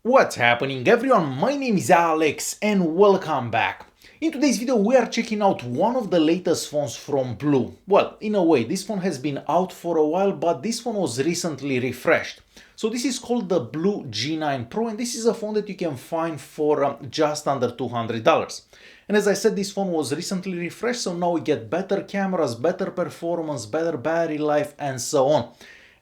What's happening everyone, my name is Alex and welcome back. In today's video we are checking out one of the latest phones from BLU. Well, in a way, this phone has been out for a while, but this phone was recently refreshed. So this is called the BLU G9 Pro and this is a phone that you can find for just under $200. And as I said, this phone was recently refreshed, so now we get better cameras, better performance, better battery life and so on.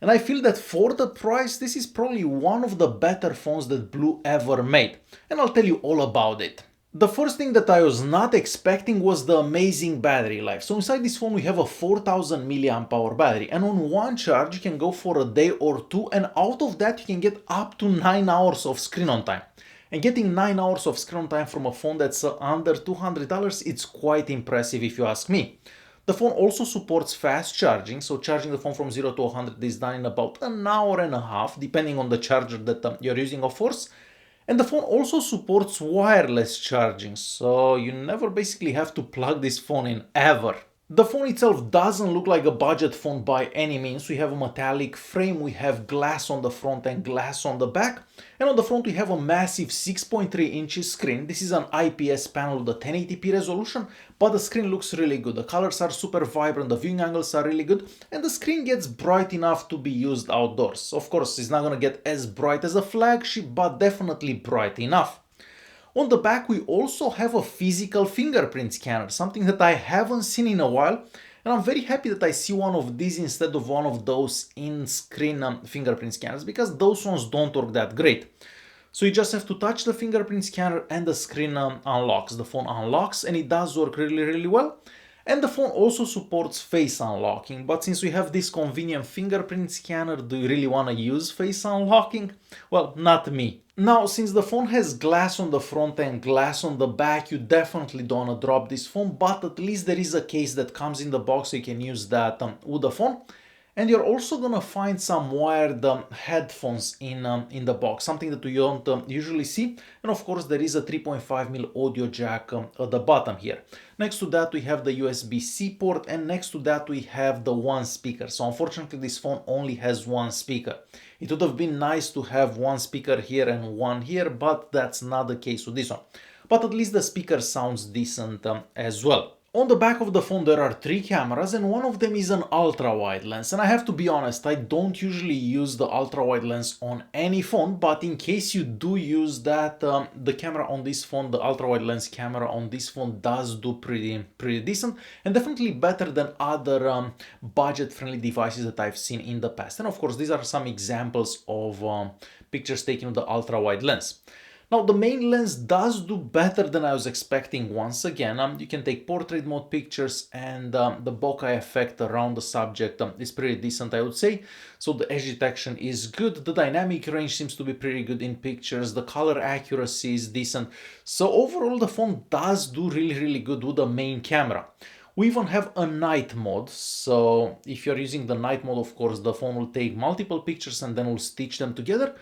And I feel that for the price, this is probably one of the better phones that BLU ever made. And I'll tell you all about it. The first thing that I was not expecting was the amazing battery life. So inside this phone we have a 4000 mAh battery, and on one charge you can go for a day or two, and out of that you can get up to 9 hours of screen on time. And getting 9 hours of screen on time from a phone that's under $200, it's quite impressive if you ask me. The phone also supports fast charging, so charging the phone from 0 to 100 is done in about an hour and a half, depending on the charger that you're using, of course. And the phone also supports wireless charging, so you never basically have to plug this phone in ever. The phone itself doesn't look like a budget phone by any means. We have a metallic frame, we have glass on the front and glass on the back. And on the front we have a massive 6.3 inches screen. This is an IPS panel with a 1080p resolution, but the screen looks really good. The colors are super vibrant, the viewing angles are really good, and the screen gets bright enough to be used outdoors. Of course, it's not gonna get as bright as a flagship, but definitely bright enough. On the back we also have a physical fingerprint scanner, something that I haven't seen in a while, and I'm very happy that I see one of these instead of one of those in-screen fingerprint scanners, because those ones don't work that great. So you just have to touch the fingerprint scanner and the screen unlocks. The phone unlocks and it does work really well. And the phone also supports face unlocking, but since we have this convenient fingerprint scanner, do you really want to use face unlocking? Well, not me. Now, since the phone has glass on the front and glass on the back, you definitely don't want to drop this phone, but at least there is a case that comes in the box so you can use that with the phone. And you're also gonna find some wired headphones in the box, something that you don't usually see. And of course there is a 3.5mm audio jack at the bottom here. Next to that we have the USB-C port, and next to that we have the one speaker. So unfortunately this phone only has one speaker. It would have been nice to have one speaker here and one here, but that's not the case with this one. But at least the speaker sounds decent as well. On the back of the phone there are three cameras, and one of them is an ultra-wide lens. And I have to be honest, I don't usually use the ultra-wide lens on any phone, but in case you do use that, the camera on this phone, the ultra-wide lens camera on this phone does do pretty decent, and definitely better than other budget-friendly devices that I've seen in the past. And of course these are some examples of pictures taken with the ultra-wide lens. Now the main lens does do better than I was expecting once again. You can take portrait mode pictures, and the bokeh effect around the subject is pretty decent, I would say. So the edge detection is good, the dynamic range seems to be pretty good in pictures, the color accuracy is decent. So overall the phone does do really good with the main camera. We even have a night mode, so if you're using the night mode, of course the phone will take multiple pictures and then will stitch them together.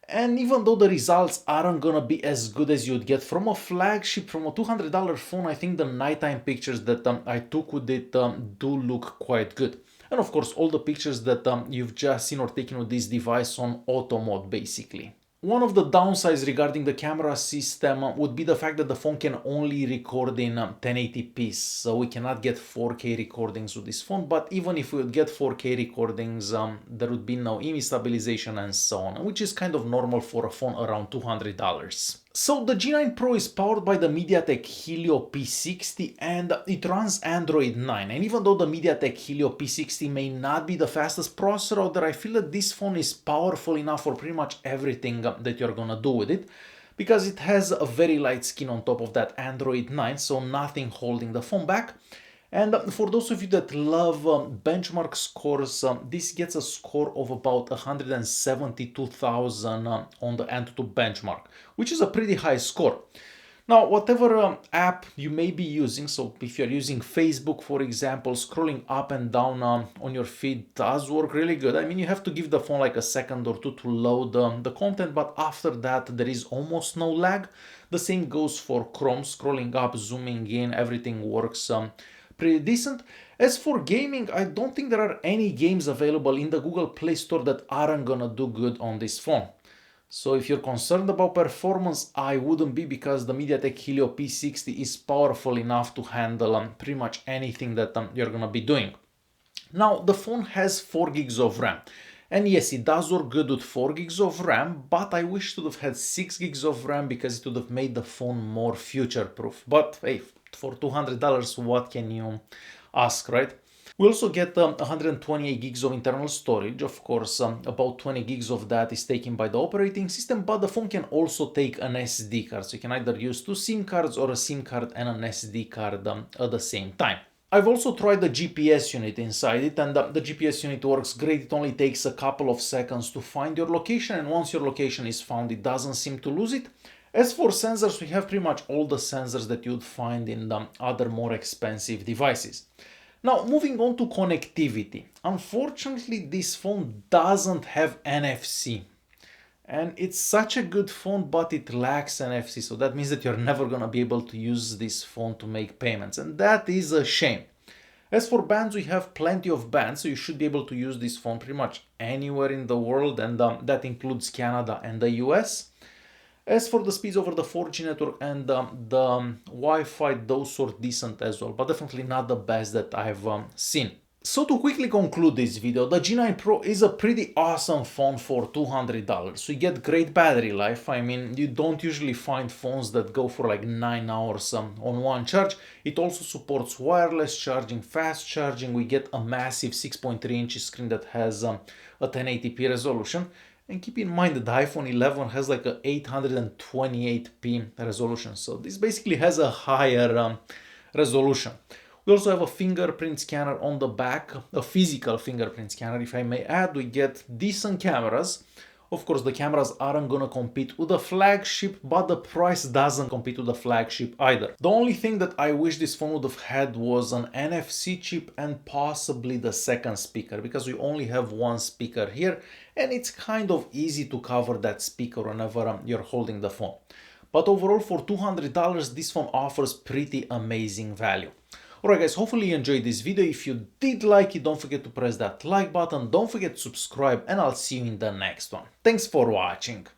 And even though the results aren't gonna be as good as you'd get from a flagship, from a $200 phone, I think the nighttime pictures that I took with it do look quite good. And of course all the pictures that you've just seen are taken with this device on auto mode basically. One of the downsides regarding the camera system would be the fact that the phone can only record in 1080p, so we cannot get 4K recordings with this phone. But even if we would get 4K recordings, there would be no image stabilization and so on, which is kind of normal for a phone around $200. So the G9 Pro is powered by the MediaTek Helio P60 and it runs Android 9. And even though the MediaTek Helio P60 may not be the fastest processor out there, I feel that this phone is powerful enough for pretty much everything that you're gonna do with it, because it has a very light skin on top of that Android 9, so nothing holding the phone back. And for those of you that love benchmark scores, this gets a score of about 172,000 on the Antutu benchmark, which is a pretty high score. Now, whatever app you may be using, so if you're using Facebook, for example, scrolling up and down on your feed does work really good. I mean, you have to give the phone like a second or two to load the content, but after that, there is almost no lag. The same goes for Chrome, scrolling up, zooming in, everything works pretty decent. As for gaming, I don't think there are any games available in the Google Play Store that aren't gonna do good on this phone. So if you're concerned about performance, I wouldn't be, because the MediaTek Helio P60 is powerful enough to handle pretty much anything that you're gonna be doing. Now, the phone has 4 gigs of RAM. And yes, it does work good with 4 gigs of RAM, but I wish it would have had 6 gigs of RAM because it would have made the phone more future-proof. But hey, for $200, what can you ask, right? We also get 128 gigs of internal storage. Of course, about 20 gigs of that is taken by the operating system, but the phone can also take an SD card. So you can either use 2 SIM cards or a SIM card and an SD card at the same time. I've also tried the GPS unit inside it, and the GPS unit works great. It only takes a couple of seconds to find your location, and once your location is found, it doesn't seem to lose it. As for sensors, we have pretty much all the sensors that you'd find in the other more expensive devices. Now, moving on to connectivity. Unfortunately, this phone doesn't have NFC. And it's such a good phone, but it lacks NFC. So that means that you're never gonna be able to use this phone to make payments. And that is a shame. As for bands, we have plenty of bands, so you should be able to use this phone pretty much anywhere in the world, and that includes Canada and the US. As for the speeds over the 4G network and the Wi-Fi, those are decent as well, but definitely not the best that I've seen. So to quickly conclude this video, the G9 Pro is a pretty awesome phone for $200. You get great battery life. I mean, you don't usually find phones that go for like 9 hours on one charge. It also supports wireless charging, fast charging. We get a massive 6.3 inch screen that has a 1080p resolution. And keep in mind that the iPhone 11 has like a 828p resolution. So this basically has a higher resolution. We also have a fingerprint scanner on the back, a physical fingerprint scanner, if I may add. We get decent cameras. Of course, the cameras aren't gonna compete with the flagship, but the price doesn't compete with the flagship either. The only thing that I wish this phone would have had was an NFC chip and possibly the second speaker, because we only have one speaker here, and it's kind of easy to cover that speaker whenever you're holding the phone. But overall, for $200, this phone offers pretty amazing value. Alright guys, hopefully you enjoyed this video. If you did like it, don't forget to press that like button, don't forget to subscribe, and I'll see you in the next one. Thanks for watching.